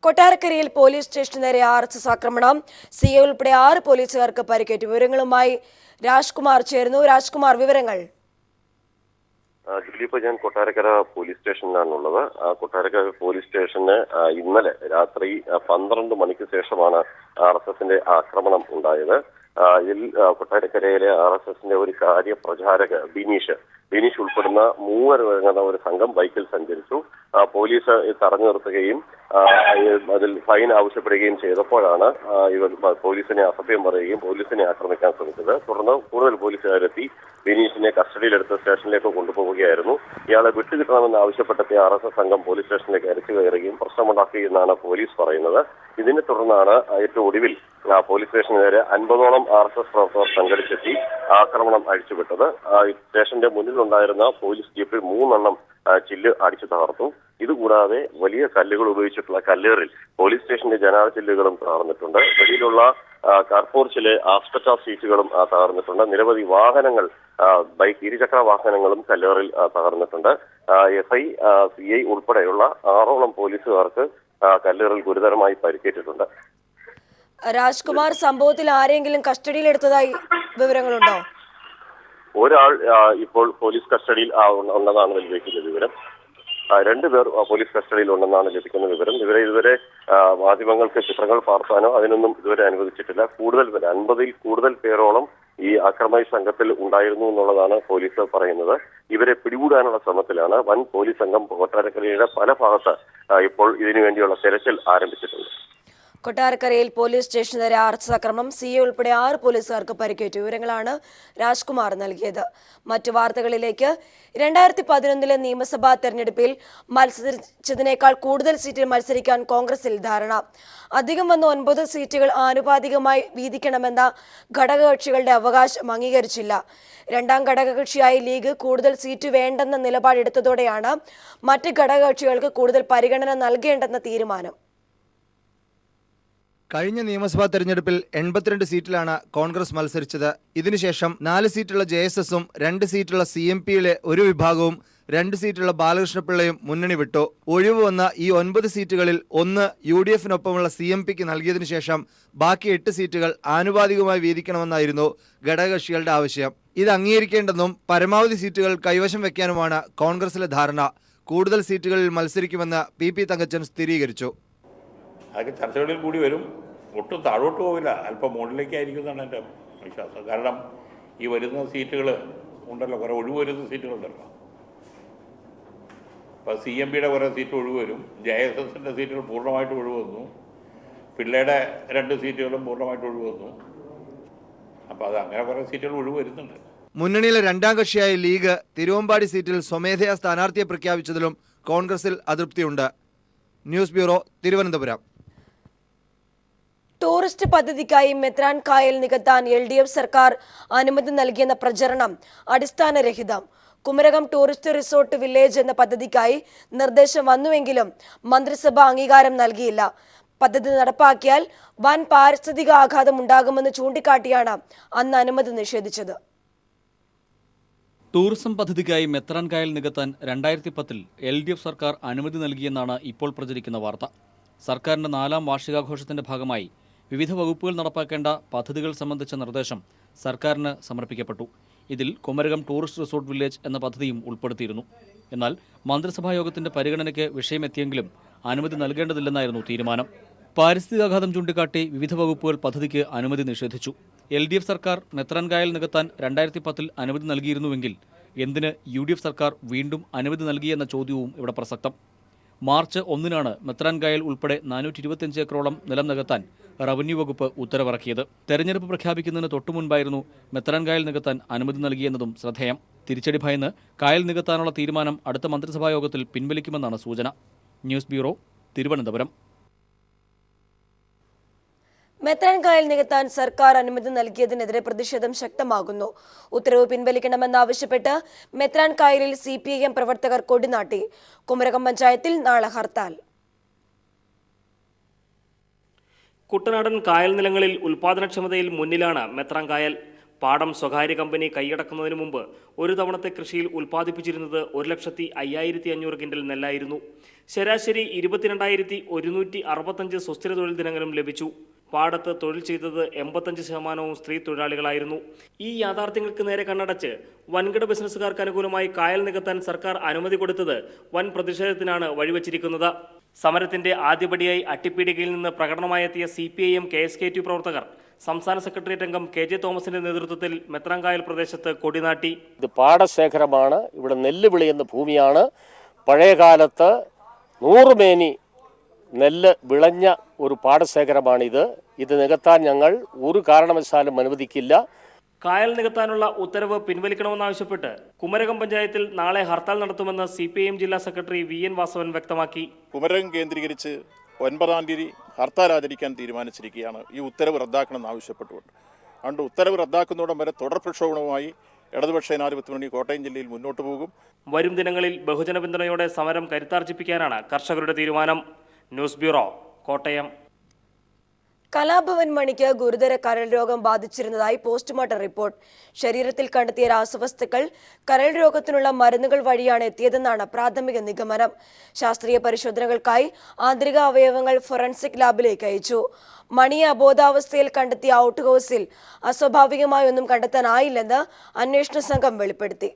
കൊട്ടാരക്കരയിൽ പോലീസ് സ്റ്റേഷന് നേരെ RSS ആക്രമണം. CA ഉൾപ്പെടെ 6 പോലീസുകാർക്ക് പരിക്കേറ്റു. വിവരങ്ങളുമായി രാജ്കുമാർ ചേരുന്നു. രാജ്കുമാർ, വിവരങ്ങൾ. ഇപ്പോൾ ഞാൻ കൊട്ടാരക്കര പോലീസ് സ്റ്റേഷനിലാണുള്ളത്. കൊട്ടാരക്കര പോലീസ് സ്റ്റേഷന് ഇന്നലെ രാത്രി 12 മണിക്ക് ശേഷമാണ് RSSന്റെ ആക്രമണം ഉണ്ടായത്. ഇതിൽ കൊട്ടാരക്കരയിലെ RSSന്റെ ഒരു കാര്യപ്രചാരക ബിനീഷ് ഉൾപ്പെടുന്ന 3 ഒരു സംഘം ബൈക്കിൽ സഞ്ചരിച്ചു. പോലീസ് തടഞ്ഞു നിർത്തുകയും അതിൽ ഫൈൻ ആവശ്യപ്പെടുകയും ചെയ്തപ്പോഴാണ് ഇവർ പോലീസിനെ അസഭ്യം പറയുകയും പോലീസിനെ ആക്രമിക്കാൻ ശ്രമിച്ചത്. തുടർന്ന് കൂടുതൽ പോലീസുകാരെത്തി ബിനീഷിനെ കസ്റ്റഡിയിലെടുത്ത് സ്റ്റേഷനിലേക്ക് കൊണ്ടുപോവുകയായിരുന്നു. ഇയാളെ വിട്ടുകിട്ടണമെന്ന് ആവശ്യപ്പെട്ടെത്തിയ RSS സംഘം പോലീസ് സ്റ്റേഷനിലേക്ക് അരച്ചു കയറുകയും പ്രശ്നമുണ്ടാക്കുകയെന്നാണ് പോലീസ് പറയുന്നത്. ഇതിനെ തുടർന്നാണ് ഏറ്റവും ഒടുവിൽ പോലീസ് സ്റ്റേഷന് നേരെ 50ഓളം RSS പ്രവർത്തകർ സംഘടിച്ചെത്തി ആക്രമണം അഴിച്ചുവിട്ടത്. സ്റ്റേഷന്റെ മുന്നിലുണ്ടായിരുന്ന പോലീസ് ജീപ്പിൽ 3 ചില്ല് അടിച്ചു തകർത്തു. ഇതുകൂടാതെ വലിയ കല്ലുകൾ ഉപയോഗിച്ചിട്ടുള്ള കല്ലേറിൽ പോലീസ് സ്റ്റേഷന്റെ ജനാല ചില്ലുകളും തകർന്നിട്ടുണ്ട്. വെളിയിലുള്ള കാർപോർച്ചിലെ ആസ്പെറ്റാസ് സീറ്റുകളും തകർന്നിട്ടുണ്ട്. നിരവധി വാഹനങ്ങൾ, ഇരുചക്ര വാഹനങ്ങളും കല്ലേറിൽ തകർന്നിട്ടുണ്ട്. SI, CI ഉൾപ്പെടെയുള്ള 6ഓളം പോലീസുകാർക്ക് കല്ലേറിൽ ഗുരുതരമായി പരിക്കേറ്റിട്ടുണ്ട്. രാജ്കുമാർ, സംഭവത്തിൽ ആരെങ്കിലും കസ്റ്റഡിയിലെടുത്തതായി വിവരങ്ങളുണ്ടോ? ഒരാൾ ഇപ്പോൾ പോലീസ് കസ്റ്റഡിയിൽ ഉണ്ടെന്നാണ് ലഭിക്കുന്ന വിവരം. 2 പേർ പോലീസ് കസ്റ്റഡിയിൽ ഉണ്ടെന്നാണ് ലഭിക്കുന്ന വിവരം. ഇതുവരെ മാധ്യമങ്ങൾക്ക് ചിത്രങ്ങൾ പകർത്താനോ അതിനൊന്നും ഇതുവരെ അനുവദിച്ചിട്ടില്ല. 50-ൽ കൂടുതൽ പേരോളം ഈ ആക്രമണ സംഘത്തിൽ ഉണ്ടായിരുന്നു എന്നുള്ളതാണ് പോലീസ് പറയുന്നത്. ഇവരെ പിടികൂടാനുള്ള ശ്രമത്തിലാണ്. വൻ പോലീസ് സംഘം കൊട്ടാരക്കരയുടെ പല ഭാഗത്ത് ഇപ്പോൾ ഇതിനുവേണ്ടിയുള്ള തെരച്ചിൽ ആരംഭിച്ചിട്ടുണ്ട്. കൊട്ടാരക്കരയിൽ പോലീസ് സ്റ്റേഷന് നേരെ RSS ആക്രമണം. CA ഉൾപ്പെടെ 6 പോലീസുകാർക്ക് പരിക്കേറ്റു. വിവരങ്ങളാണ് രാജ്കുമാർ നൽകിയത്. മറ്റു വാർത്തകളിലേക്ക്. 2011 നിയമസഭാ തെരഞ്ഞെടുപ്പിൽ മത്സരിച്ചതിനേക്കാൾ കൂടുതൽ സീറ്റിൽ മത്സരിക്കാൻ കോൺഗ്രസിൽ ധാരണ. അധികം വന്ന 9 സീറ്റുകൾ ആനുപാതികമായി വീതിക്കണമെന്ന ഘടകകക്ഷികളുടെ അവകാശം അംഗീകരിച്ചില്ല. രണ്ടാം ഘടകകക്ഷിയായി ലീഗ് കൂടുതൽ സീറ്റ് വേണ്ടെന്ന നിലപാടെടുത്തതോടെയാണ് മറ്റ് ഘടകകക്ഷികൾക്ക് കൂടുതൽ പരിഗണന നൽകേണ്ടെന്ന തീരുമാനം. കഴിഞ്ഞ നിയമസഭാ തെരഞ്ഞെടുപ്പിൽ 82 സീറ്റിലാണ് കോൺഗ്രസ് മത്സരിച്ചത്. ഇതിനുശേഷം 4 സീറ്റുള്ള JSSഉം 2 സീറ്റുള്ള CMPയിലെ ഒരു വിഭാഗവും 2 സീറ്റുള്ള ബാലകൃഷ്ണപിള്ളയും മുന്നണി വിട്ടു. ഒഴിവ് വന്ന ഈ 9 സീറ്റുകളിൽ 1 UDFനൊപ്പമുള്ള CMPക്ക് നൽകിയതിനു ശേഷം ബാക്കി 8 സീറ്റുകൾ ആനുപാതികമായി വീതിക്കണമെന്നായിരുന്നു ഘടകകക്ഷികളുടെ ആവശ്യം. ഇത് അംഗീകരിക്കേണ്ടെന്നും പരമാവധി സീറ്റുകൾ കൈവശം വയ്ക്കാനുമാണ് കോൺഗ്രസിലെ ധാരണ. കൂടുതൽ സീറ്റുകളിൽ മത്സരിക്കുമെന്ന് PP തങ്കച്ചൻ സ്ഥിരീകരിച്ചു. അതൊക്കെ ചർച്ചകളിൽ കൂടി വരും. ഒട്ടും താഴോട്ട് പോവില്ല, അല്പം മുകളിലേക്കായിരിക്കും എന്നാണ് എൻ്റെ വിശ്വാസം. കാരണം ഈ വരുന്ന സീറ്റുകൾ ഉണ്ടല്ലോ, കുറേ ഒഴിവ് വരുന്ന സീറ്റുകളുണ്ടല്ലോ. അപ്പോൾ CMPയുടെ കുറേ സീറ്റ് ഒഴിവ് വരും. JSSൻ്റെ സീറ്റുകൾ പൂർണ്ണമായിട്ട് ഒഴിവ് വന്നു. പിള്ളയുടെ 2 സീറ്റുകളും പൂർണ്ണമായിട്ട് ഒഴിവ് വന്നു. അപ്പോൾ അത് അങ്ങനെ കുറേ സീറ്റുകൾ ഒഴിവ് വരുന്നുണ്ട്. മുന്നണിയിലെ രണ്ടാം കക്ഷിയായ ലീഗ് തിരുവമ്പാടി സീറ്റിൽ സ്വമേധയാ സ്ഥാനാർത്ഥിയെ പ്രഖ്യാപിച്ചതിലും കോൺഗ്രസിൽ അതൃപ്തിയുണ്ട്. News bureau, Thiruvananthapuram. ടൂറിസ്റ്റ് പദ്ധതിക്കായി മെത്രാൻ കായൽ നികത്താൻ LDF സർക്കാർ അനുമതി നൽകിയെന്ന പ്രചരണം അടിസ്ഥാനരഹിതം. കുമരകം ടൂറിസ്റ്റ് റിസോർട്ട് വില്ലേജ് എന്ന പദ്ധതിക്കായി നിർദ്ദേശം വന്നുവെങ്കിലും മന്ത്രിസഭ അംഗീകാരം നൽകിയില്ല. പദ്ധതി നടപ്പാക്കിയാൽ വൻ പാരിസ്ഥിതിക ആഘാതം ഉണ്ടാകുമെന്ന് ചൂണ്ടിക്കാട്ടിയാണ് അന്ന് അനുമതി നിഷേധിച്ചത്. ടൂറിസം പദ്ധതിക്കായി മെത്രാൻ കായൽ നികത്താൻ 2010-ൽ LDF സർക്കാർ അനുമതി നൽകിയെന്നാണ് ഇപ്പോൾ പ്രചരിക്കുന്ന വാർത്ത. സർക്കാരിന്റെ 4ാം വാർഷികാഘോഷത്തിന്റെ ഭാഗമായി വിവിധ വകുപ്പുകൾ നടപ്പാക്കേണ്ട പദ്ധതികൾ സംബന്ധിച്ച നിർദ്ദേശം സർക്കാരിന് സമർപ്പിക്കപ്പെട്ടു. ഇതിൽ കുമരകം ടൂറിസ്റ്റ് റിസോർട്ട് വില്ലേജ് എന്ന പദ്ധതിയും ഉൾപ്പെടുത്തിയിരുന്നു. എന്നാൽ മന്ത്രിസഭായോഗത്തിന്റെ പരിഗണനയ്ക്ക് വിഷയമെത്തിയെങ്കിലും അനുമതി നൽകേണ്ടതില്ലെന്നായിരുന്നു തീരുമാനം. പാരിസ്ഥിതികാഘാതം ചൂണ്ടിക്കാട്ടി വിവിധ വകുപ്പുകൾ പദ്ധതിക്ക് അനുമതി നിഷേധിച്ചു. LDF സർക്കാർ മെത്രാൻ കായൽ നികത്താൻ 2010-ൽ അനുമതി നൽകിയിരുന്നുവെങ്കിൽ എന്തിന് UDF സർക്കാർ വീണ്ടും അനുമതി നൽകിയെന്ന ചോദ്യവും ഇവിടെ പ്രസക്തം. മാർച്ച് 1-നാണ് മെത്രാൻ കായൽ ഉൾപ്പെടെ 425 ഏക്കറോളം നിലം നികത്താൻ റവന്യൂ വകുപ്പ് ഉത്തരവിറക്കിയത്. തെരഞ്ഞെടുപ്പ് പ്രഖ്യാപിക്കുന്നതിന് തൊട്ടുമുൻപായിരുന്നു മെത്രാൻ കായൽ നികത്താൻ അനുമതി നൽകിയെന്നതും ശ്രദ്ധേയം. തിരിച്ചടി ഭയന്ന് കായൽ നികത്താനുള്ള തീരുമാനം അടുത്ത മന്ത്രിസഭാ യോഗത്തിൽ പിൻവലിക്കുമെന്നാണ് സൂചന. News bureau, Thiruvananthapuram. മെത്രാൻ കായൽ നികത്താൻ സർക്കാർ അനുമതി നൽകിയതിനെതിരെ പ്രതിഷേധം ശക്തമാകുന്നു. ഉത്തരവ് പിൻവലിക്കണമെന്നാവശ്യപ്പെട്ട് മെത്രാൻ കായലിൽ CPIM പ്രവർത്തകർ കൊടിനാട്ടി. കുമരകം പഞ്ചായത്തിൽ നാളെ ഹർത്താൽ. കുട്ടനാടൻ കായൽ നിലങ്ങളിൽ ഉൽപാദനക്ഷമതയിൽ മുന്നിലാണ് മെത്രാൻ കായൽ. പാടം സ്വകാര്യ കമ്പനി കൈയടക്കുന്നതിന് മുമ്പ് ഒരു തവണത്തെ കൃഷിയിൽ ഉൽപ്പാദിപ്പിച്ചിരുന്നത് 1,05,500 കിൻഡൽ നെല്ലായിരുന്നു. ശരാശരി 22,165 സുസ്ഥിര തൊഴിൽ ദിനങ്ങളും ലഭിച്ചു. പാടത്ത് തൊഴിൽ ചെയ്തത് 85% സ്ത്രീ തൊഴിലാളികളായിരുന്നു. ഈ യാഥാർത്ഥ്യങ്ങൾക്ക് നേരെ കണ്ണടച്ച് വൻകിട ബിസിനസ്സുകാർക്ക് അനുകൂലമായി കായൽ നികത്താൻ സർക്കാർ അനുമതി കൊടുത്തത് വൻ പ്രതിഷേധത്തിനാണ് വഴിവെച്ചിരിക്കുന്നത്. സമരത്തിന്റെ ആദ്യപടിയായി അട്ടിപ്പീടികയിൽ നിന്ന് പ്രകടനമായെത്തിയ CPIM KSKTU പ്രവർത്തകർ സംസ്ഥാന സെക്രട്ടേറിയറ്റ് അംഗം KJ തോമസിന്റെ നേതൃത്വത്തിൽ മെത്രാങ്കായൽ പ്രദേശത്ത് കൊടിനാട്ടി. ഇത് പാടശേഖരമാണ്, ഇവിടെ നെല്ല് വിളയുന്ന ഭൂമിയാണ്. പഴയകാലത്ത് 100 മേനി നെല്ല് വിളഞ്ഞ ഒരു പാടശേഖരമാണിത്. ഇത് നികത്താൻ ഞങ്ങൾ ഒരു കാരണവശാലും അനുവദിക്കില്ല. കായൽ നികത്താനുള്ള ഉത്തരവ് പിൻവലിക്കണമെന്നാവശ്യപ്പെട്ട് കുമരകം പഞ്ചായത്തിൽ നാളെ ഹർത്താൽ നടത്തുമെന്ന് CPIM ജില്ലാ സെക്രട്ടറി VN വാസവൻ വ്യക്തമാക്കി. കുമരകം കേന്ദ്രീകരിച്ച് 9-ാം തീയതി ഹർത്താൽ ആചരിക്കാൻ തീരുമാനിച്ചിരിക്കുകയാണ്. ഈ ഉത്തരവ് റദ്ദാക്കണമെന്ന് ആവശ്യപ്പെട്ടുകൊണ്ട്. അതുകൊണ്ട് ഉത്തരവ് റദ്ദാക്കുന്നതോടം വരെ തുടർ പ്രക്ഷോഭവുമായി ഇടതുപക്ഷ ജനാധിപത്യ മുന്നണി കോട്ടയം ജില്ലയിൽ മുന്നോട്ട് പോകും. വരും ദിനങ്ങളിൽ ബഹുജന പിന്തുണയോടെ സമരം കരുത്താർജിപ്പിക്കാനാണ് കർഷകരുടെ തീരുമാനം. News bureau, Kottayam. കലാഭവൻ മണിക്ക് ഗുരുതര കരൾ രോഗം ബാധിച്ചിരുന്നതായി പോസ്റ്റ്മോർട്ടം റിപ്പോർട്ട്. ശരീരത്തിൽ കണ്ടെത്തിയ രാസവസ്തുക്കൾ കരൾ രോഗത്തിനുള്ള മരുന്നുകൾ വഴിയാണ് എത്തിയതെന്നാണ് പ്രാഥമിക നിഗമനം. ശാസ്ത്രീയ പരിശോധനകൾക്കായി ആന്തരിക അവയവങ്ങൾ ഫോറൻസിക് ലാബിലേക്ക് അയച്ചു. മണിയെ അബോധാവസ്ഥയിൽ കണ്ടെത്തിയ ഔട്ട് ഹൗസിൽ അസ്വാഭാവികമായൊന്നും കണ്ടെത്താനായില്ലെന്ന് അന്വേഷണ സംഘം വെളിപ്പെടുത്തി.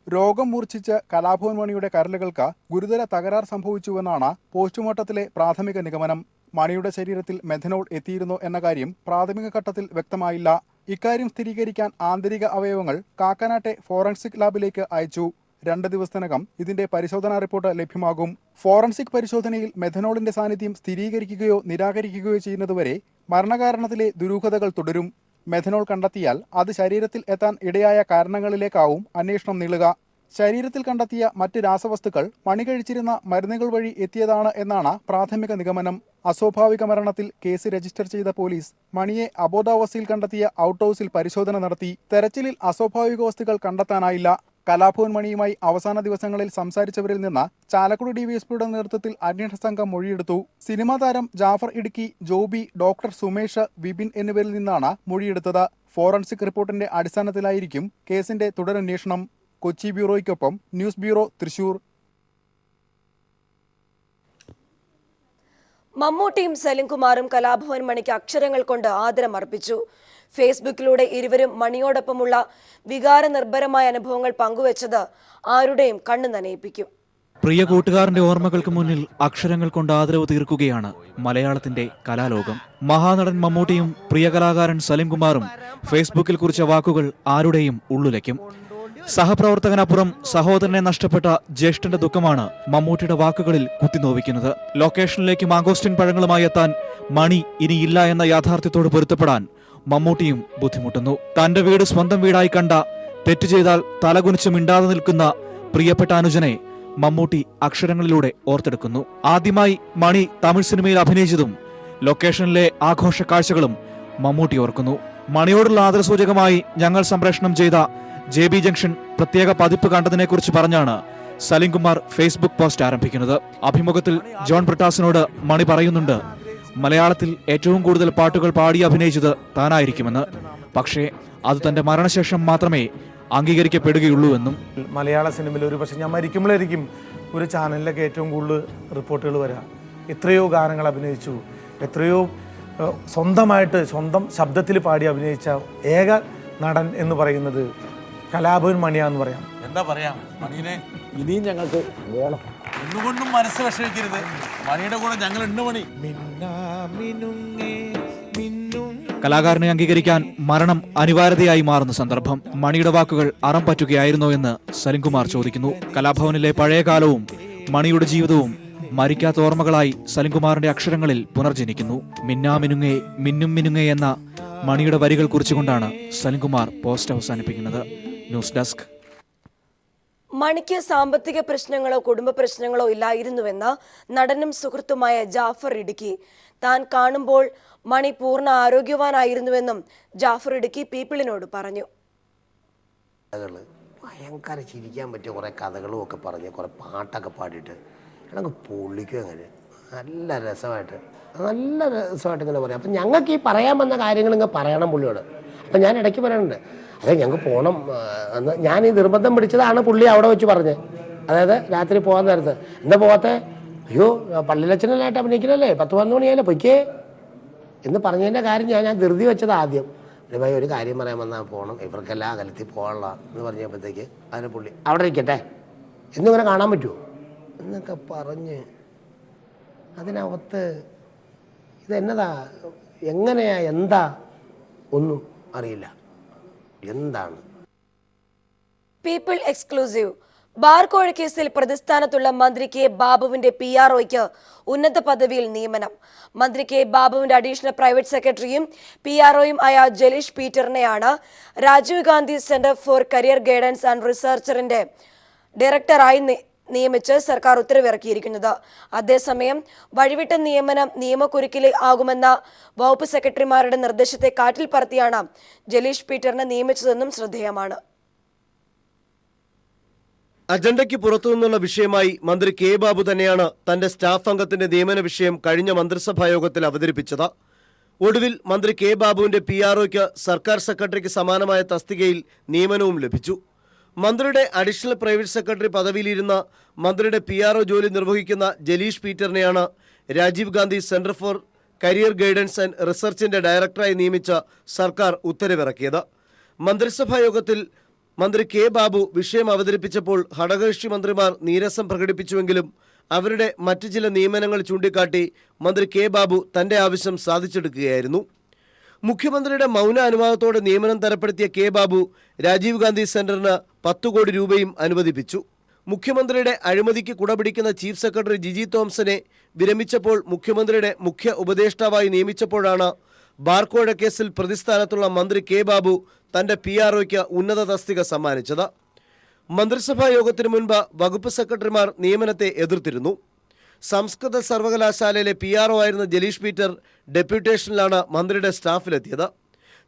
രോഗം മൂർച്ഛിച്ച് കലാഭവൻ മണിയുടെ കരളുകൾക്ക് ഗുരുതര തകരാർ സംഭവിച്ചുവെന്നാണ് പോസ്റ്റ്മോർട്ടത്തിലെ പ്രാഥമിക നിഗമനം. മണിയുടെ ശരീരത്തിൽ മെഥനോൾ എത്തിയിരുന്നോ എന്ന കാര്യം പ്രാഥമിക ഘട്ടത്തിൽ വ്യക്തമായില്ല. ഇക്കാര്യം സ്ഥിരീകരിക്കാൻ ആന്തരിക അവയവങ്ങൾ കാക്കനാട്ടെ ഫോറൻസിക് ലാബിലേക്ക് അയച്ചു. 2 ദിവസത്തിനകം ഇതിന്റെ പരിശോധനാ റിപ്പോർട്ട് ലഭ്യമാകും. ഫോറൻസിക് പരിശോധനയിൽ മെഥനോളിന്റെ സാന്നിധ്യം സ്ഥിരീകരിക്കുകയോ നിരാകരിക്കുകയോ ചെയ്യുന്നതുവരെ മരണകാരണത്തിലെ ദുരൂഹതകൾ തുടരും. മെഥനോൾ കണ്ടെത്തിയാൽ അത് ശരീരത്തിൽ എത്താൻ ഇടയായ കാരണങ്ങളിലേക്കാവും അന്വേഷണം നീളുക. ശരീരത്തിൽ കണ്ടെത്തിയ മറ്റ് രാസവസ്തുക്കൾ മണി കഴിച്ചിരുന്ന മരുന്നുകൾ വഴി എത്തിയതാണ് എന്നാണ് പ്രാഥമിക നിഗമനം. അസ്വാഭാവിക മരണത്തിൽ കേസ് രജിസ്റ്റർ ചെയ്ത പോലീസ് മണിയെ അബോധാവസ്ഥയിൽ കണ്ടെത്തിയ ഔട്ട് ഹൗസിൽ പരിശോധന നടത്തി. തെരച്ചിലിൽ അസ്വാഭാവിക വസ്തുക്കൾ കണ്ടെത്താനായില്ല. കലാഭവൻ മണിയുമായി അവസാന ദിവസങ്ങളിൽ സംസാരിച്ചവരിൽ നിന്ന് ചാലക്കുടി DVSPയുടെ നേതൃത്വത്തിൽ അന്വേഷണ സംഘം മൊഴിയെടുത്തു. സിനിമാ താരം ജാഫർ ഇടുക്കി, ജോബി, ഡോക്ടർ സുമേഷ്, വിപിൻ എന്നിവരിൽ നിന്നാണ് മൊഴിയെടുത്തത്. ഫോറൻസിക് റിപ്പോർട്ടിന്റെ അടിസ്ഥാനത്തിലായിരിക്കും കേസിന്റെ തുടരന്വേഷണം. കൊച്ചി ബ്യൂറോയ്ക്കൊപ്പം ന്യൂസ് ബ്യൂറോ, തൃശൂർ. മമ്മൂട്ടിയും സലിംകുമാറും കലാഭവൻ മണിക്ക് അക്ഷരങ്ങൾ കൊണ്ട് ആദരമർപ്പിച്ചു. ഫേസ്ബുക്കിലൂടെ ഇരുവരും മണിയോടൊപ്പമുള്ള വികാരനിർഭരമായ അനുഭവങ്ങൾ പങ്കുവച്ചത് ആരുടെയും കണ്ണു നനയിപ്പിക്കും. പ്രിയ കൂട്ടുകാരന്റെ ഓർമ്മകൾക്ക് മുന്നിൽ അക്ഷരങ്ങൾ കൊണ്ട് ആദരവ് തീർക്കുകയാണ് മലയാളത്തിന്റെ കലാലോകം. മഹാനടൻ മമ്മൂട്ടിയും പ്രിയ കലാകാരൻ സലിംകുമാറും ഫേസ്ബുക്കിൽ കുറിച്ച വാക്കുകൾ ആരുടെയും ഉള്ളുലയ്ക്കും. സഹപ്രവർത്തകനപ്പുറം സഹോദരനെ നഷ്ടപ്പെട്ട ജ്യേഷ്ഠന്റെ ദുഃഖമാണ് മമ്മൂട്ടിയുടെ വാക്കുകളിൽ കുത്തിനോവിക്കുന്നത്. ലൊക്കേഷനിലേക്ക് മാങ്കോസ്റ്റിൻ പഴങ്ങളുമായി എത്താൻ മണി ഇനിയില്ല എന്ന യാഥാർത്ഥ്യത്തോട് പൊരുത്തപ്പെടാൻ മമ്മൂട്ടിയും ബുദ്ധിമുട്ടുന്നു. തന്റെ വീട് സ്വന്തം വീടായി കണ്ട, തെറ്റ് ചെയ്താൽ തലകുനിച്ച് മിണ്ടാതെ നിൽക്കുന്ന പ്രിയപ്പെട്ട അനുജനെ മമ്മൂട്ടി അക്ഷരങ്ങളിലൂടെ ഓർത്തെടുക്കുന്നു. ആദ്യമായി മണി തമിഴ് സിനിമയിൽ അഭിനയിച്ചതും ലൊക്കേഷനിലെ ആഘോഷ കാഴ്ചകളും മമ്മൂട്ടി ഓർക്കുന്നു. മണിയോടുള്ള ആദരസൂചകമായി ഞങ്ങൾ സംപ്രേഷണം ചെയ്ത JB ജംഗ്ഷൻ പ്രത്യേക പതിപ്പ് കണ്ടതിനെക്കുറിച്ച് പറഞ്ഞാണ് സലിംകുമാർ ഫേസ്ബുക്ക് പോസ്റ്റ് ആരംഭിക്കുന്നത്. അഭിമുഖത്തിൽ ജോൺ ബ്രിട്ടാസിനോട് മണി പറയുന്നുണ്ട്, മലയാളത്തിൽ ഏറ്റവും കൂടുതൽ പാട്ടുകൾ പാടി അഭിനയിച്ചത് താനായിരിക്കുമെന്ന്. പക്ഷേ അത് തന്റെ മരണശേഷം മാത്രമേ അംഗീകരിക്കപ്പെടുകയുള്ളൂ എന്നും. മലയാള സിനിമയിൽ ഒരു പക്ഷേ ഞാൻ മരിക്കുമ്പോഴായിരിക്കും ഒരു ചാനലിലൊക്കെ ഏറ്റവും കൂടുതൽ റിപ്പോർട്ടുകൾ വരാം. എത്രയോ ഗാനങ്ങൾ അഭിനയിച്ചു, എത്രയോ സ്വന്തം ശബ്ദത്തിൽ പാടി അഭിനയിച്ച ഏക നടൻ എന്ന് പറയുന്നത് കലാഭവൻ മണിയാന്ന് പറയാം. എന്താ പറയാ, മണീനെ ഇനിയും ഞങ്ങൾക്ക് വേണം. ഒന്നുകൊണ്ടും മനസ്സ് വിഷമിക്കരുത്, മണിയുടെ കൂടെ ഞങ്ങൾ ഉണ്ട്. മണി കലാകാരനെ അംഗീകരിക്കാൻ മരണം അനിവാര്യതയായി മാറുന്ന സന്ദർഭം. മണിയുടെ വാക്കുകൾ അറം പറ്റുകയായിരുന്നോ എന്ന് സലിംകുമാർ ചോദിക്കുന്നു. കലാഭവനിലെ പഴയ കാലവും മണിയുടെ ജീവിതവും മരിക്കാത്ത ഓർമ്മകളായി സലിംകുമാറിന്റെ അക്ഷരങ്ങളിൽ പുനർജനിക്കുന്നു. മിന്നാമിനുങ്ങേ മിന്നും മിനുങ്ങേ എന്ന മണിയുടെ വരികൾ കുറിച്ചുകൊണ്ടാണ് സലിംകുമാർ പോസ്റ്റ് അവസാനിപ്പിക്കുന്നത്. News desk. മണിക്ക് സാമ്പത്തിക പ്രശ്നങ്ങളോ കുടുംബ പ്രശ്നങ്ങളോ ഇല്ലായിരുന്നുവെന്ന് നടനും സുഹൃത്തുമായ ജാഫർ ഇടുക്കി. താൻ കാണുമ്പോൾ മണി പൂർണ്ണ ആരോഗ്യവാനായിരുന്നുവെന്നും ജാഫർ ഇടുക്കി പീപ്പിളിനോട് പറഞ്ഞു. ഭയങ്കര ചിരിക്കാൻ പറ്റിയ കുറേ കഥകളും ഒക്കെ പറഞ്ഞ് കുറേ പാട്ടൊക്കെ പാടിയിട്ട് ഞങ്ങൾക്ക് പൊള്ളിക്കും. അങ്ങനെ നല്ല രസമായിട്ട് ഇങ്ങനെ പറയാം. അപ്പം ഞങ്ങൾക്ക് ഈ പറയാൻ വന്ന കാര്യങ്ങൾ ഇങ്ങനെ പറയണം പുള്ളിയോട്. അപ്പം ഞാൻ ഇടയ്ക്ക് പറയാനുണ്ട്, അതെ ഞങ്ങൾക്ക് പോകണം എന്ന് ഞാൻ ഈ നിർബന്ധം പിടിച്ചതാണ് പുള്ളി അവിടെ വെച്ച് പറഞ്ഞത്. അതായത് രാത്രി പോകാൻ നേരത്ത് എന്താ പോകാത്തെ, അയ്യോ പള്ളിയിലച്ഛനായിട്ട് അഭിനയിക്കണല്ലേ, 10-11 മണിയായാലേ പൊയ്ക്കേ എന്ന് പറഞ്ഞതിൻ്റെ കാര്യം ഞാൻ ധൃതി വെച്ചത് ആദ്യം. ഭായി ഒരു കാര്യം പറയാൻ വന്നാൽ പോകണം, ഇവർക്കെല്ലാം അകലത്തിൽ പോകാനുള്ള എന്ന് പറഞ്ഞപ്പോഴത്തേക്ക് അതിന് പുള്ളി അവിടെ ഇരിക്കട്ടെ എന്നിങ്ങനെ കാണാൻ പറ്റുമോ എന്നൊക്കെ പറഞ്ഞ് അതിനകത്ത് ഇതെന്നതാ എങ്ങനെയാ എന്താ ഒന്നും അറിയില്ല എന്താണ്. പീപ്പിൾ എക്സ്ക്ലൂസീവ് ബാർകോഴ കേസിൽ പ്രതിസ്ഥാനത്തുള്ള മന്ത്രി കെ ബാബുവിന്റെ PROയ്ക്ക് ഉന്നത പദവിയിൽ നിയമനം. മന്ത്രി കെ ബാബുവിന്റെ അഡീഷണൽ പ്രൈവറ്റ് സെക്രട്ടറിയും PROയും ആയ ജലീഷ് പീറ്ററിനെയാണ് Rajiv Gandhi centre for career guidance and റിസർച്ചറിന്റെ ഡയറക്ടറായി നിയമിച്ച് സർക്കാർ ഉത്തരവിറക്കിയിരിക്കുന്നത്. അതേസമയം വഴിവിട്ട നിയമനം നിയമക്കുരുക്കിൽ ആകുമെന്ന വകുപ്പ് സെക്രട്ടറിമാരുടെ നിർദ്ദേശത്തെ കാറ്റിൽ പറത്തിയാണ് ജലീഷ് പീറ്ററിനെ നിയമിച്ചതെന്നും ശ്രദ്ധേയമാണ്. അജണ്ടയ്ക്ക് പുറത്തുനിന്നുള്ള വിഷയമായി മന്ത്രി കെ ബാബു തന്നെയാണ് തന്റെ സ്റ്റാഫ് അംഗത്തിന്റെ നിയമന വിഷയം കഴിഞ്ഞ മന്ത്രിസഭാ യോഗത്തിൽ അവതരിപ്പിച്ചത്. ഒടുവിൽ മന്ത്രി കെ ബാബുവിന്റെ PROയ്ക്ക് സർക്കാർ സെക്രട്ടറിക്ക് സമാനമായ തസ്തികയിൽ നിയമനവും ലഭിച്ചു. മന്ത്രിയുടെ അഡീഷണൽ പ്രൈവറ്റ് സെക്രട്ടറി പദവിയിലിരുന്ന മന്ത്രിയുടെ PRO ജോലി നിർവഹിക്കുന്ന ജലീഷ് പീറ്ററിനെയാണ് Rajiv Gandhi centre for career guidance and റിസർച്ചിന്റെ ഡയറക്ടറായി നിയമിച്ച സർക്കാർ ഉത്തരവിറക്കിയത്. മന്ത്രിസഭാ യോഗത്തിൽ മന്ത്രി കെ ബാബു വിഷയം അവതരിപ്പിച്ചപ്പോൾ ഘടകകക്ഷി മന്ത്രിമാർ നീരസം പ്രകടിപ്പിച്ചുവെങ്കിലും അവരുടെ മറ്റു ചില നിയമനങ്ങൾ ചൂണ്ടിക്കാട്ടി മന്ത്രി കെ ബാബു തന്റെ ആവശ്യം സാധിച്ചെടുക്കുകയായിരുന്നു. മുഖ്യമന്ത്രിയുടെ മൗന അനുവാദത്തോടെ നിയമനം തരപ്പെടുത്തിയ കെ ബാബു രാജീവ് ഗാന്ധി സെന്ററിന് 10 കോടി രൂപയും അനുവദിപ്പിച്ചു. മുഖ്യമന്ത്രിയുടെ അഴിമതിക്ക് കുടപിടിക്കുന്ന ചീഫ് സെക്രട്ടറി ജിജി തോംസനെ വിരമിച്ചപ്പോൾ മുഖ്യമന്ത്രിയുടെ മുഖ്യ ഉപദേഷ്ടാവായി നിയമിച്ചപ്പോഴാണ് ബാർകോഴ കേസിൽ പ്രതിസ്ഥാനത്തുള്ള മന്ത്രി കെ ബാബു തന്റെ PROയ്ക്ക് ഉന്നത തസ്തിക സമ്മാനിച്ചത്. മന്ത്രിസഭാ യോഗത്തിന് മുൻപ് വകുപ്പ് സെക്രട്ടറിമാർ നിയമനത്തെ എതിർത്തിരുന്നു. സംസ്കൃത സർവകലാശാലയിലെ PRO ആയിരുന്ന ജലീഷ് പീറ്റർ ഡെപ്യൂട്ടേഷനിലാണ് മന്ത്രിയുടെ സ്റ്റാഫിലെത്തിയത്.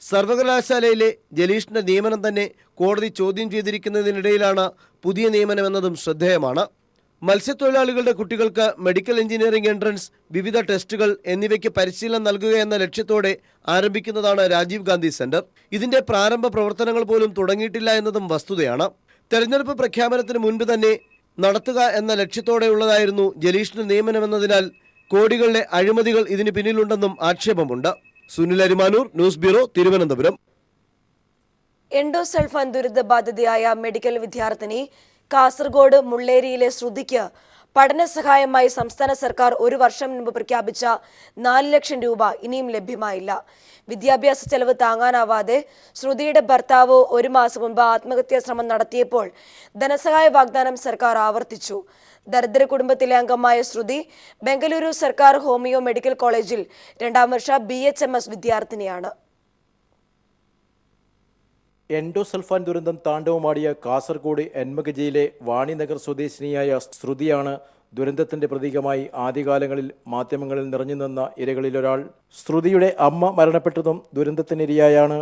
സർവകലാശാലയിലെ ജലീഷിന്റെ നിയമനം തന്നെ കോടതി ചോദ്യം ചെയ്തിരിക്കുന്നതിനിടയിലാണ് പുതിയ നിയമനമെന്നതും ശ്രദ്ധേയമാണ്. മത്സ്യത്തൊഴിലാളികളുടെ കുട്ടികൾക്ക് മെഡിക്കൽ എഞ്ചിനീയറിംഗ് എൻട്രൻസ്, വിവിധ ടെസ്റ്റുകൾ എന്നിവയ്ക്ക് പരിശീലനം നൽകുക എന്ന ലക്ഷ്യത്തോടെ ആരംഭിക്കുന്നതാണ് രാജീവ് ഗാന്ധി സെന്റർ. ഇതിന്റെ പ്രാരംഭ പ്രവർത്തനങ്ങൾ പോലും തുടങ്ങിയിട്ടില്ല എന്നതും വസ്തുതയാണ്. തെരഞ്ഞെടുപ്പ് പ്രഖ്യാപനത്തിന് മുൻപ് തന്നെ നടത്തുക എന്ന ലക്ഷ്യത്തോടെയുള്ളതായിരുന്നു ജലീഷിന്റെ നിയമനമെന്നതിനാൽ കോടികളുടെ അഴിമതികൾ ഇതിന് പിന്നിലുണ്ടെന്നും ആക്ഷേപമുണ്ട്. Sunil Arimanoor, news bureau, Thiruvananthapuram. Endosulfan ദുരിതബാധിതയായ മെഡിക്കൽ വിദ്യാർത്ഥിനി കാസർഗോഡ് മുള്ളേരിയിലെ ശ്രുതിക്ക് പഠനസഹായമായി സംസ്ഥാന സർക്കാർ 1 വർഷം മുൻപ് പ്രഖ്യാപിച്ച 4 ലക്ഷം രൂപ ഇനിയും ലഭ്യമായില്ല. വിദ്യാഭ്യാസ ചെലവ് താങ്ങാനാവാതെ ശ്രുതിയുടെ ഭർത്താവ് 1 മാസം മുൻപ് ആത്മഹത്യാ ശ്രമം നടത്തിയപ്പോൾ ധനസഹായ വാഗ്ദാനം സർക്കാർ ആവർത്തിച്ചു. ദരിദ്ര കുടുംബത്തിലെ അംഗമായ ശ്രുതി ബംഗളൂരു സർക്കാർ ഹോമിയോ മെഡിക്കൽ കോളേജിൽ 2ാം വർഷ BHMS വിദ്യാർത്ഥിനിയാണ്. എൻഡോസൾഫാൻ ദുരന്തം താണ്ഡവമാടിയ കാസർഗോഡ് എൻമകജിയിലെ വാണിനഗർ സ്വദേശിനിയായ ശ്രുതിയാണ് ദുരന്തത്തിന്റെ പ്രതീകമായി ആദ്യകാലങ്ങളിൽ മാധ്യമങ്ങളിൽ നിറഞ്ഞു നിന്ന ഇരകളിലൊരാൾ. ശ്രുതിയുടെ അമ്മ മരണപ്പെട്ടതും ദുരന്തത്തിനിരയായാണ്.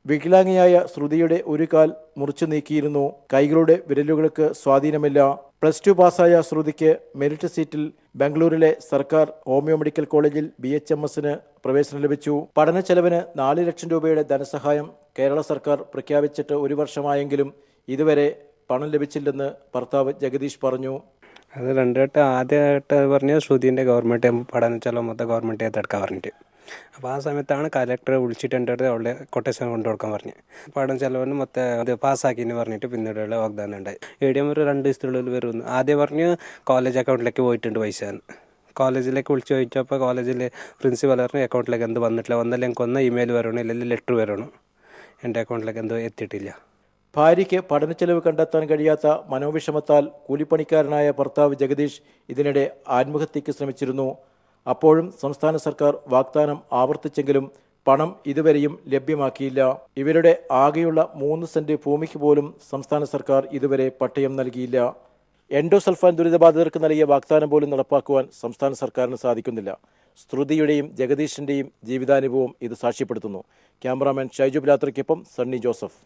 വികലാംഗിയായ ശ്രുതിയുടെ ഒരു കാൽ മുറിച്ചു നീക്കിയിരുന്നു. കൈകളുടെ വിരലുകൾക്ക് സ്വാധീനമില്ല. +2 പാസ്സായ ശ്രുതിക്ക് മെറിറ്റ് സീറ്റിൽ ബംഗളൂരിലെ സർക്കാർ ഹോമിയോ മെഡിക്കൽ കോളേജിൽ BHMSന് പ്രവേശനം ലഭിച്ചു. പഠന ചെലവിന് 4 ലക്ഷം രൂപയുടെ ധനസഹായം കേരള സർക്കാർ പ്രഖ്യാപിച്ചിട്ട് 1 വർഷമായെങ്കിലും ഇതുവരെ പണം ലഭിച്ചില്ലെന്ന് ഭർത്താവ് ജഗദീഷ് പറഞ്ഞു. അത് 2 വട്ടം ആദ്യമായിട്ട് പറഞ്ഞ ശ്രുതിൻ്റെ ഗവൺമെൻറ് പഠന ചെലവ് മൊത്തം ഗവൺമെൻറ് ഏറ്റെടുക്കാൻ പറഞ്ഞിട്ട്, അപ്പോൾ ആ സമയത്താണ് കലക്ടറെ വിളിച്ചിട്ട് എൻ്റെ അടുത്ത് അവളുടെ കൊട്ടേഷൻ കൊണ്ടു കൊടുക്കാൻ പറഞ്ഞ് പഠന ചെലവിന് മൊത്തം അത് പാസ്സാക്കിയെന്ന് പറഞ്ഞിട്ട് പിന്നീടുള്ള വാഗ്ദാനം ഉണ്ടായി. ADM ഒരു 2 ദിവസത്തിനുള്ളിൽ വരുമെന്ന് ആദ്യം പറഞ്ഞ് കോളേജ് അക്കൗണ്ടിലേക്ക് പോയിട്ടുണ്ട് പൈസ എന്ന്. കോളേജിലേക്ക് വിളിച്ച് ചോദിച്ചപ്പോൾ കോളേജിൽ പ്രിൻസിപ്പൽ പറഞ്ഞു അക്കൗണ്ടിലേക്ക് എന്ത് വന്നിട്ടില്ല, ഒന്നല്ലെങ്കിൽ എനിക്ക് ഒന്ന് ഇമെയിൽ വരണം, ഇല്ലെങ്കിൽ ലെറ്റർ വരണം, എൻ്റെ അക്കൗണ്ടിലേക്ക് എന്തോ എത്തിയിട്ടില്ല. ഭാര്യയ്ക്ക് പഠനച്ചെലവ് കണ്ടെത്താൻ കഴിയാത്ത മനോവിഷമത്താൽ കൂലിപ്പണിക്കാരനായ ഭർത്താവ് ജഗദീഷ് ഇതിനിടെ ആത്മഹത്യയ്ക്ക് ശ്രമിച്ചിരുന്നു. അപ്പോഴും സംസ്ഥാന സർക്കാർ വാഗ്ദാനം ആവർത്തിച്ചെങ്കിലും പണം ഇതുവരെയും ലഭ്യമാക്കിയില്ല. ഇവരുടെ ആകെയുള്ള 3 സെന്റ് ഭൂമിക്ക് പോലും സംസ്ഥാന സർക്കാർ ഇതുവരെ പട്ടയം നൽകിയില്ല. എൻഡോസൾഫാൻ ദുരിതബാധിതർക്ക് നൽകിയ വാഗ്ദാനം പോലും നടപ്പാക്കുവാൻ സംസ്ഥാന സർക്കാരിന് സാധിക്കുന്നില്ല. ശ്രുതിയുടെയും ജഗദീഷിൻ്റെയും ജീവിതാനുഭവം ഇത് സാക്ഷ്യപ്പെടുത്തുന്നു. ക്യാമറാമാൻ ഷൈജു ബിലാത്രയ്ക്കൊപ്പം സണ്ണി ജോസഫ്.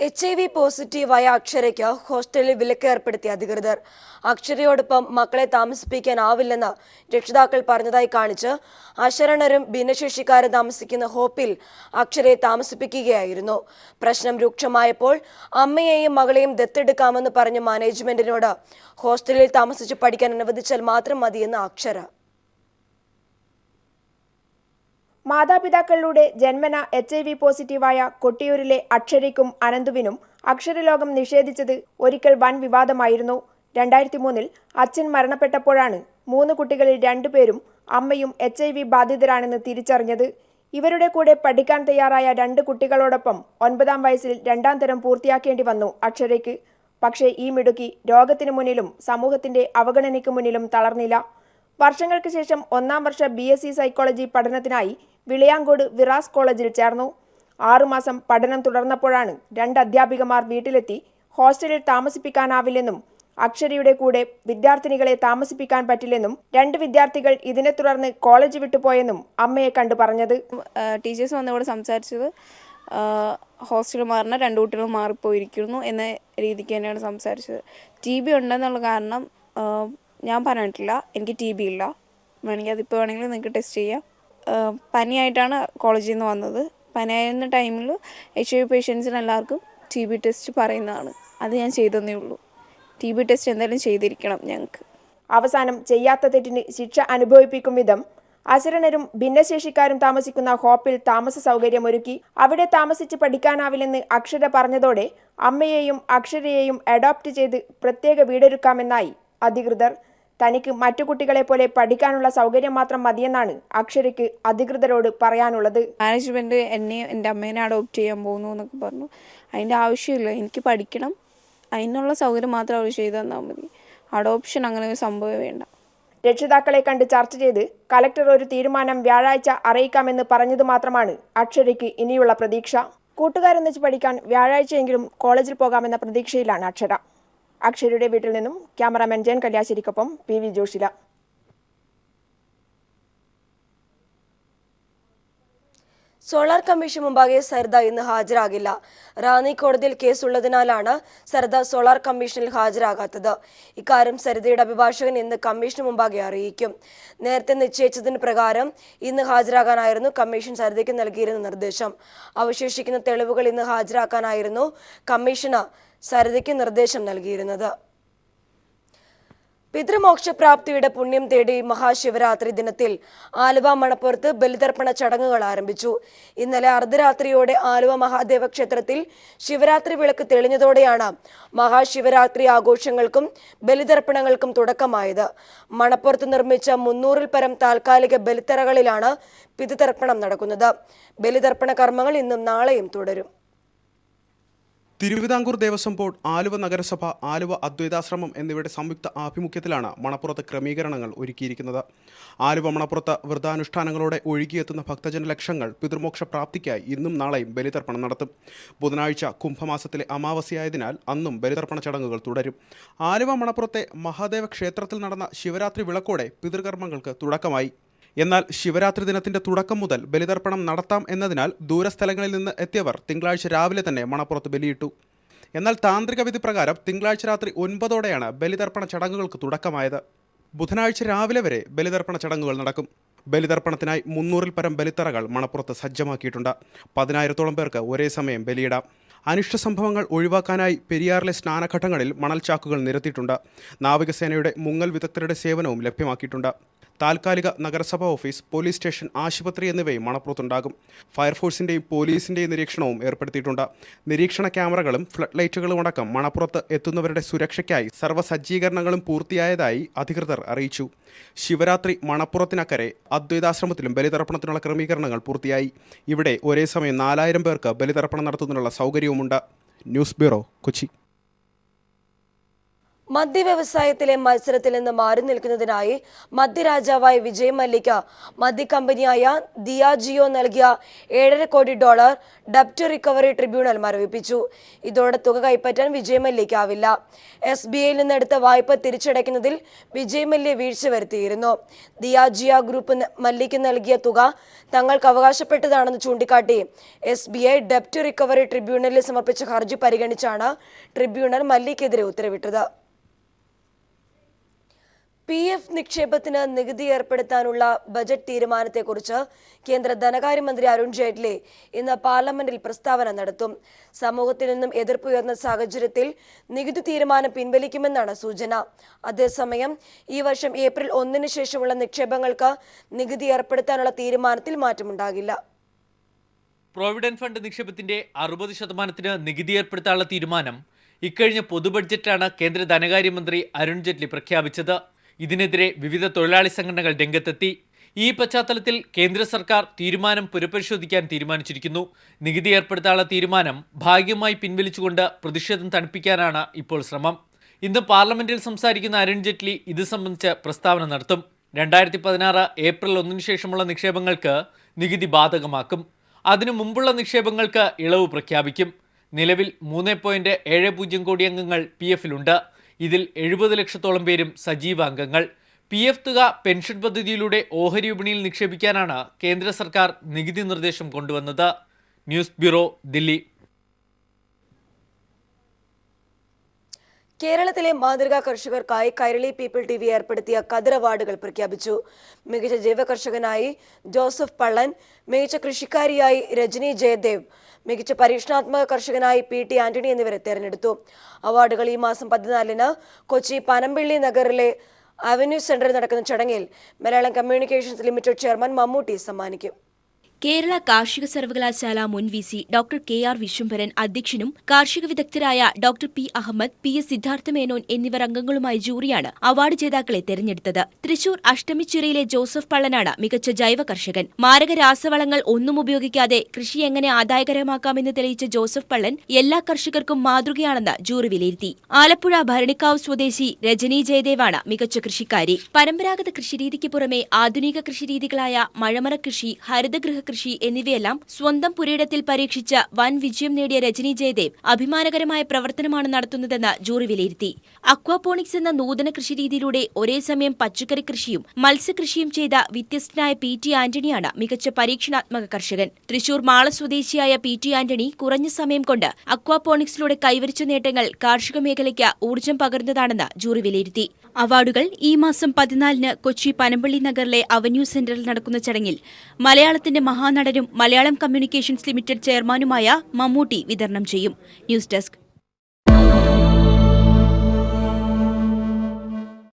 HIV പോസിറ്റീവായ അക്ഷരയ്ക്ക് ഹോസ്റ്റലിൽ വിലക്ക് ഏർപ്പെടുത്തിയ അധികൃതർ. അക്ഷരയോടൊപ്പം മക്കളെ താമസിപ്പിക്കാനാവില്ലെന്ന് രക്ഷിതാക്കൾ പറഞ്ഞതായി കാണിച്ച് അശരണരും ഭിന്നശേഷിക്കാരും താമസിക്കുന്ന ഹോപ്പിൽ അക്ഷരയെ താമസിപ്പിക്കുകയായിരുന്നു. പ്രശ്നം രൂക്ഷമായപ്പോൾ അമ്മയെയും മകളെയും ദത്തെടുക്കാമെന്ന് പറഞ്ഞ മാനേജ്മെന്റിനോട് ഹോസ്റ്റലിൽ താമസിച്ച് പഠിക്കാൻ അനുവദിച്ചാൽ മാത്രം മതിയെന്ന് അക്ഷര. മാതാപിതാക്കളിലൂടെ ജന്മന HIV പോസിറ്റീവായ കൊട്ടിയൂരിലെ അക്ഷരയ്ക്കും അനന്തുവിനും അക്ഷരലോകം നിഷേധിച്ചത് ഒരിക്കൽ വൻ വിവാദമായിരുന്നു. 2003 അച്ഛൻ മരണപ്പെട്ടപ്പോഴാണ് 3 കുട്ടികളിൽ 2 പേരും അമ്മയും HIV ബാധിതരാണെന്ന് തിരിച്ചറിഞ്ഞത്. ഇവരുടെ കൂടെ പഠിക്കാൻ തയ്യാറായ 2 കുട്ടികളോടൊപ്പം 9ാം വയസ്സിൽ 2ാം തരം പൂർത്തിയാക്കേണ്ടി വന്നു അക്ഷരയ്ക്ക്. പക്ഷേ ഈ മിടുക്കി രോഗത്തിനു മുന്നിലും സമൂഹത്തിന്റെ അവഗണനയ്ക്ക് മുന്നിലും തളർന്നില്ല. വർഷങ്ങൾക്ക് ശേഷം 1ാം വർഷ BSc സൈക്കോളജി പഠനത്തിനായി വിളയാങ്കോട് വിറാസ് കോളേജിൽ ചേർന്നു. 6 മാസം പഠനം തുടർന്നപ്പോഴാണ് 2 അധ്യാപികമാർ വീട്ടിലെത്തി ഹോസ്റ്റലിൽ താമസിപ്പിക്കാനാവില്ലെന്നും അക്ഷരയുടെ കൂടെ വിദ്യാർത്ഥിനികളെ താമസിപ്പിക്കാൻ പറ്റില്ലെന്നും 2 വിദ്യാർത്ഥികൾ ഇതിനെ തുടർന്ന് കോളേജ് വിട്ടുപോയെന്നും അമ്മയെ കണ്ടു പറഞ്ഞത്. ടീച്ചേഴ്സ് വന്നിവിടെ സംസാരിച്ചത് ഹോസ്റ്റൽ മാറുന്ന 2 കുട്ടികളും മാറിപ്പോയിരിക്കുന്നു എന്ന രീതിക്ക് തന്നെയാണ് സംസാരിച്ചത്. TB ഉണ്ടെന്നുള്ള കാരണം ഞാൻ പറഞ്ഞിട്ടില്ല. എനിക്ക് TB ഇല്ല. വേണമെങ്കിൽ അതിപ്പോൾ വേണമെങ്കിൽ നിങ്ങൾക്ക് ടെസ്റ്റ് ചെയ്യാം. പനിയായിട്ടാണ് കോളേജിൽ നിന്ന് വന്നത്. പനിയായിരുന്ന ടൈമിൽ HIV പേഷ്യൻസിന് എല്ലാവർക്കും TB ടെസ്റ്റ് പറയുന്നതാണ്. അത് ഞാൻ ചെയ്തതേ ഉള്ളൂ. TB ടെസ്റ്റ് എന്തായാലും ചെയ്തിരിക്കണം ഞങ്ങൾക്ക്. അവസാനം ചെയ്യാത്ത തെറ്റിന് ശിക്ഷ അനുഭവിപ്പിക്കും വിധം അശരണരും ഭിന്നശേഷിക്കാരും താമസിക്കുന്ന ഹോപ്പിൽ താമസ സൗകര്യമൊരുക്കി. അവിടെ താമസിച്ച് പഠിക്കാനാവില്ലെന്ന് അക്ഷര പറഞ്ഞതോടെ അമ്മയെയും അക്ഷരയെയും അഡോപ്റ്റ് ചെയ്ത് പ്രത്യേക വീടൊരുക്കാമെന്നായി അധികൃതർ. തനിക്ക് മറ്റു കുട്ടികളെ പോലെ പഠിക്കാനുള്ള സൗകര്യം മാത്രം മതിയെന്നാണ് അക്ഷരയ്ക്ക് അധികൃതരോട് പറയാനുള്ളത്. മാനേജ്മെൻറ്റ് എന്നെയും എൻ്റെ അമ്മേനെ അഡോപ്റ്റ് ചെയ്യാൻ പോകുന്നു എന്നൊക്കെ പറഞ്ഞു. അതിൻ്റെ ആവശ്യമില്ല. എനിക്ക് പഠിക്കണം. അതിനുള്ള സൗകര്യം മാത്രം അവർ ചെയ്തു തന്നാൽ മതി. അഡോപ്ഷൻ അങ്ങനെ ഒരു സംഭവം വേണ്ട. രക്ഷിതാക്കളെ കണ്ട് ചർച്ച ചെയ്ത് കലക്ടർ ഒരു തീരുമാനം വ്യാഴാഴ്ച അറിയിക്കാമെന്ന് പറഞ്ഞത് മാത്രമാണ് അക്ഷരയ്ക്ക് ഇനിയുള്ള പ്രതീക്ഷ. കൂട്ടുകാരൊന്നിച്ച് പഠിക്കാൻ വ്യാഴാഴ്ചയെങ്കിലും കോളേജിൽ പോകാമെന്ന പ്രതീക്ഷയിലാണ് അക്ഷര. അക്ഷരയുടെ വീട്ടിൽ നിന്നും ക്യാമറാമാൻ ജയൻ കല്യാശ്ശേരിക്കൊപ്പം PV ജോഷില. സോളാർ കമ്മീഷൻ മുമ്പാകെ സരിത ഇന്ന് ഹാജരാകില്ല. റാന്നി കോടതിയിൽ കേസുള്ളതിനാലാണ് സരിത സോളാർ കമ്മീഷനിൽ ഹാജരാകാത്തത്. ഇക്കാര്യം സരിതയുടെ അഭിഭാഷകൻ ഇന്ന് കമ്മീഷന് മുമ്പാകെ അറിയിക്കും. നേരത്തെ നിശ്ചയിച്ചതിന് പ്രകാരം ഇന്ന് ഹാജരാകാനായിരുന്നു കമ്മീഷൻ സരിതയ്ക്ക് നൽകിയിരുന്ന നിർദ്ദേശം. അവശേഷിക്കുന്ന തെളിവുകൾ ഇന്ന് ഹാജരാക്കാനായിരുന്നു കമ്മീഷന് സരിതയ്ക്ക് നിർദ്ദേശം നൽകിയിരുന്നത്. പിതൃമോക്ഷപ്രാപ്തിയുടെ പുണ്യം തേടി മഹാശിവരാത്രി ദിനത്തിൽ ആലുവ മണപ്പുറത്ത് ബലിതർപ്പണ ചടങ്ങുകൾ ആരംഭിച്ചു. ഇന്നലെ അർദ്ധരാത്രിയോടെ ആലുവ മഹാദേവ ക്ഷേത്രത്തിൽ ശിവരാത്രി വിളക്ക് തെളിഞ്ഞതോടെയാണ് മഹാശിവരാത്രി ആഘോഷങ്ങൾക്കും ബലിതർപ്പണങ്ങൾക്കും തുടക്കമായത്. മണപ്പുറത്ത് നിർമ്മിച്ച 300-ൽ പരം താൽക്കാലിക ബലിത്തറകളിലാണ് പിതൃതർപ്പണം നടക്കുന്നത്. ബലിതർപ്പണ കർമ്മങ്ങൾ ഇന്നും നാളെയും തുടരും. തിരുവിതാംകൂർ ദേവസ്വം ബോർഡ്, ആലുവ നഗരസഭ, ആലുവ അദ്വൈതാശ്രമം എന്നിവയുടെ സംയുക്ത ആഭിമുഖ്യത്തിലാണ് മണപ്പുറത്ത് ക്രമീകരണങ്ങൾ ഒരുക്കിയിരിക്കുന്നത്. ആലുവ മണപ്പുറത്ത് വ്രതാനുഷ്ഠാനങ്ങളോടെ ഒഴുകിയെത്തുന്ന ഭക്തജന ലക്ഷങ്ങൾ പിതൃമോക്ഷ പ്രാപ്തിക്കായി ഇന്നും നാളെയും ബലിതർപ്പണം നടത്തും. ബുധനാഴ്ച കുംഭമാസത്തിലെ അമാവാസിയായതിനാൽ അന്നും ബലിതർപ്പണ ചടങ്ങുകൾ തുടരും. ആലുവ മണപ്പുറത്തെ മഹാദേവ ക്ഷേത്രത്തിൽ നടന്ന ശിവരാത്രി വിളക്കോടെ പിതൃകർമ്മങ്ങൾക്ക് തുടക്കമായി. എന്നാൽ ശിവരാത്രി ദിനത്തിന്റെ തുടക്കം മുതൽ ബലിതർപ്പണം നടത്താം എന്നതിനാൽ ദൂരസ്ഥലങ്ങളിൽ നിന്ന് എത്തിയവർ തിങ്കളാഴ്ച രാവിലെ തന്നെ മണപ്പുറത്ത് ബലിയിട്ടു. എന്നാൽ താന്ത്രിക വിധി പ്രകാരം തിങ്കളാഴ്ച രാത്രി 9ഓടെയാണ് ബലിതർപ്പണ ചടങ്ങുകൾക്ക് തുടക്കമായത്. ബുധനാഴ്ച രാവിലെ വരെ ബലിതർപ്പണ ചടങ്ങുകൾ നടക്കും. ബലിതർപ്പണത്തിനായി 300-ൽ പരം ബലിത്തറകൾ മണപ്പുറത്ത് സജ്ജമാക്കിയിട്ടുണ്ട്. 10,000-ഓളം പേർക്ക് ഒരേ സമയം ബലിയിടാം. അനിഷ്ട സംഭവങ്ങൾ ഒഴിവാക്കാനായി പെരിയാറിലെ സ്നാനഘട്ടങ്ങളിൽ മണൽച്ചാക്കുകൾ നിരത്തിയിട്ടുണ്ട്. നാവികസേനയുടെ മുങ്ങൽ വിദഗ്ധരുടെ സേവനവും ലഭ്യമാക്കിയിട്ടുണ്ട്. താൽക്കാലിക നഗരസഭാ ഓഫീസ്, പോലീസ് സ്റ്റേഷൻ, ആശുപത്രി എന്നിവയും മണപ്പുറത്തുണ്ടാകും. ഫയർഫോഴ്സിൻ്റെയും പോലീസിൻ്റെയും നിരീക്ഷണവും ഏർപ്പെടുത്തിയിട്ടുണ്ട്. നിരീക്ഷണ ക്യാമറകളും ഫ്ലഡ് ലൈറ്റുകളും അടക്കം മണപ്പുറത്ത് എത്തുന്നവരുടെ സുരക്ഷയ്ക്കായി സർവ്വസജ്ജീകരണങ്ങളും പൂർത്തിയായതായി അധികൃതർ അറിയിച്ചു. ശിവരാത്രി മണപ്പുറത്തിനക്കരെ അദ്വൈതാശ്രമത്തിലും ബലിതർപ്പണത്തിനുള്ള ക്രമീകരണങ്ങൾ പൂർത്തിയായി. ഇവിടെ ഒരേ സമയം 4000 പേർക്ക് ബലിതർപ്പണം നടത്തുന്നതിനുള്ള സൗകര്യവുമുണ്ട്. News bureau, Kochi. മദ്യവ്യവസായത്തിലെ മത്സരത്തിൽ നിന്ന് മാറി നിൽക്കുന്നതിനായി മദ്യരാജാവായ വിജയ് മല്യയ്ക്ക് മദ്യകമ്പനിയായ ദിയാജിയോ നൽകിയ $7.5 കോടി ഡെപ്റ്റ് റിക്കവറി ട്രിബ്യൂണൽ മരവിപ്പിച്ചു. ഇതോടെ തുക കൈപ്പറ്റാൻ വിജയ് മല്യയ്ക്കാവില്ല. SBIയിൽ നിന്നെടുത്ത വായ്പ തിരിച്ചടയ്ക്കുന്നതിൽ വിജയ് മല്യ വീഴ്ച വരുത്തിയിരുന്നു. ദിയാജിയോ ഗ്രൂപ്പ് മല്യയ്ക്ക് നൽകിയ തുക തങ്ങൾക്ക് അവകാശപ്പെട്ടതാണെന്ന് ചൂണ്ടിക്കാട്ടി SBI ഡെപ്റ്റ് റിക്കവറി ട്രിബ്യൂണലിൽ സമർപ്പിച്ച ഹർജി പരിഗണിച്ചാണ് ട്രിബ്യൂണൽ മല്യയ്ക്കെതിരെ ഉത്തരവിട്ടത്. PF നിക്ഷേപത്തിന് നികുതി ഏർപ്പെടുത്താനുള്ള ബജറ്റ് തീരുമാനത്തെക്കുറിച്ച് കേന്ദ്ര ധനകാര്യമന്ത്രി അരുൺ ജെയ്റ്റ്ലി ഇന്ന് പാർലമെന്റിൽ പ്രസ്താവന നടത്തും. സമൂഹത്തിൽ നിന്നും എതിർപ്പുയർന്ന സാഹചര്യത്തിൽ നികുതി തീരുമാനം പിൻവലിക്കുമെന്നാണ് സൂചന. അതേസമയം ഈ വർഷം ഏപ്രിൽ 1 ശേഷമുള്ള നിക്ഷേപങ്ങൾക്ക് നികുതി ഏർപ്പെടുത്താനുള്ള തീരുമാനത്തിൽ മാറ്റമുണ്ടാകില്ല. പ്രോവിഡന്റ് ഫണ്ട് നിക്ഷേപത്തിന്റെ 60% നികുതി ഏർപ്പെടുത്താനുള്ള തീരുമാനം ഇക്കഴിഞ്ഞ പൊതുബഡ്ജറ്റാണ് കേന്ദ്ര ധനകാര്യമന്ത്രി അരുൺ ജെയ്റ്റ്ലി പ്രഖ്യാപിച്ചത്. ഇതിനെതിരെ വിവിധ തൊഴിലാളി സംഘടനകൾ രംഗത്തെത്തി. ഈ പശ്ചാത്തലത്തിൽ കേന്ദ്ര സർക്കാർ തീരുമാനം പുനഃപരിശോധിക്കാൻ തീരുമാനിച്ചിരിക്കുന്നു. നികുതി ഏർപ്പെടുത്താനുള്ള തീരുമാനം ഭാഗികമായി പിൻവലിച്ചുകൊണ്ട് പ്രതിഷേധം തണുപ്പിക്കാനാണ് ഇപ്പോൾ ശ്രമം. ഇന്ന് പാർലമെന്റിൽ സംസാരിക്കുന്ന അരുൺ ജെയ്റ്റ്ലി ഇത് സംബന്ധിച്ച് പ്രസ്താവന നടത്തും. 2016 ഏപ്രിൽ 1 ശേഷമുള്ള നിക്ഷേപങ്ങൾക്ക് നികുതി ബാധകമാക്കും. അതിനു മുമ്പുള്ള നിക്ഷേപങ്ങൾക്ക് ഇളവ് പ്രഖ്യാപിക്കും. നിലവിൽ 3.70 കോടി അംഗങ്ങൾ PFലുണ്ട്. ഇതിൽ 70 ലക്ഷത്തോളം പേരും സജീവ അംഗങ്ങൾ. PF തുക പെൻഷൻ പദ്ധതിയിലൂടെ ഓഹരി വിപണിയിൽ നിക്ഷേപിക്കാനാണ് കേന്ദ്ര സർക്കാർ നികുതി നിർദ്ദേശം കൊണ്ടുവന്നത്. News bureau, Delhi. കേരളത്തിലെ മാതൃകാ കർഷകർക്കായി കൈരളി പീപ്പിൾ TV ഏർപ്പെടുത്തിയ കതിർ അവാർഡുകൾ പ്രഖ്യാപിച്ചു. മികച്ച ജൈവ കർഷകനായി ജോസഫ് പള്ളൻ, മികച്ച കൃഷിക്കാരിയായി രജനി ജയദേവ്, മികച്ച പരീക്ഷണാത്മക കർഷകനായി PT ആന്റണി എന്നിവരെ തെരഞ്ഞെടുത്തു. അവാർഡുകൾ ഈ മാസം 14 കൊച്ചി പനമ്പിള്ളി നഗറിലെ അവന്യൂ സെന്ററിൽ നടക്കുന്ന ചടങ്ങിൽ Malayalam communications limited chairman Mammootty സമ്മാനിക്കും. കേരള കാർഷിക സർവകലാശാല മുൻ VC ഡോക്ടർ KR വിശ്വംഭരൻ അധ്യക്ഷനും കാർഷിക വിദഗ്ധരായ doctor P Ahammed, PS Siddhartha Menon എന്നിവർ അംഗങ്ങളുമായ ജൂറിയാണ് അവാർഡ് ജേതാക്കളെ തെരഞ്ഞെടുത്തത്. തൃശൂർ അഷ്ടമിച്ചിറയിലെ ജോസഫ് പള്ളനാണ് മികച്ച ജൈവ കർഷകൻ. മാരക രാസവളങ്ങൾ ഒന്നും ഉപയോഗിക്കാതെ കൃഷി എങ്ങനെ ആദായകരമാക്കാമെന്ന് തെളിയിച്ച ജോസഫ് പള്ളൻ എല്ലാ കർഷകർക്കും മാതൃകയാണെന്ന് ജൂറി വിലയിരുത്തി. ആലപ്പുഴ ഭരണിക്കാവ് സ്വദേശി രജനി ജയദേവാണ് മികച്ച കൃഷിക്കാരി. പരമ്പരാഗത കൃഷിരീതിക്ക് പുറമെ ആധുനിക കൃഷിരീതികളായ മഴമറ കൃഷി, ഹരിതഗൃഹ കൃഷി എന്നിവയെല്ലാം സ്വന്തം പുരയിടത്തിൽ പരീക്ഷിച്ച വൻ വിജയം നേടിയ രജനി ജയദേവ് അഭിമാനകരമായ പ്രവർത്തനമാണ് നടത്തുന്നതെന്ന് ജൂറി വിലയിരുത്തി. അക്വാപോണിക്സ് എന്ന നൂതന കൃഷിരീതിയിലൂടെ ഒരേ സമയം പച്ചക്കറി കൃഷിയും മത്സ്യകൃഷിയും ചെയ്ത വ്യത്യസ്തനായ PT ആന്റണിയാണ് മികച്ച പരീക്ഷണാത്മക കർഷകൻ. തൃശൂർ മാള സ്വദേശിയായ PT ആന്റണി കുറഞ്ഞ സമയം കൊണ്ട് അക്വാപോണിക്സിലൂടെ കൈവരിച്ച നേട്ടങ്ങൾ കാർഷിക മേഖലയ്ക്ക് ഊർജ്ജം പകർന്നതാണെന്ന് ജൂറി വിലയിരുത്തി. അവാർഡുകൾ ഈ മാസം 14 കൊച്ചി പനമ്പള്ളി നഗറിലെ അവന്യൂ സെന്ററിൽ നടക്കുന്ന ചടങ്ങിൽ മലയാളത്തിന്റെ മഹാനടനും മലയാളം കമ്മ്യൂണിക്കേഷൻസ് ലിമിറ്റഡ് ചെയർമാനുമായ മമ്മൂട്ടി വിതരണം ചെയ്യും. News desk.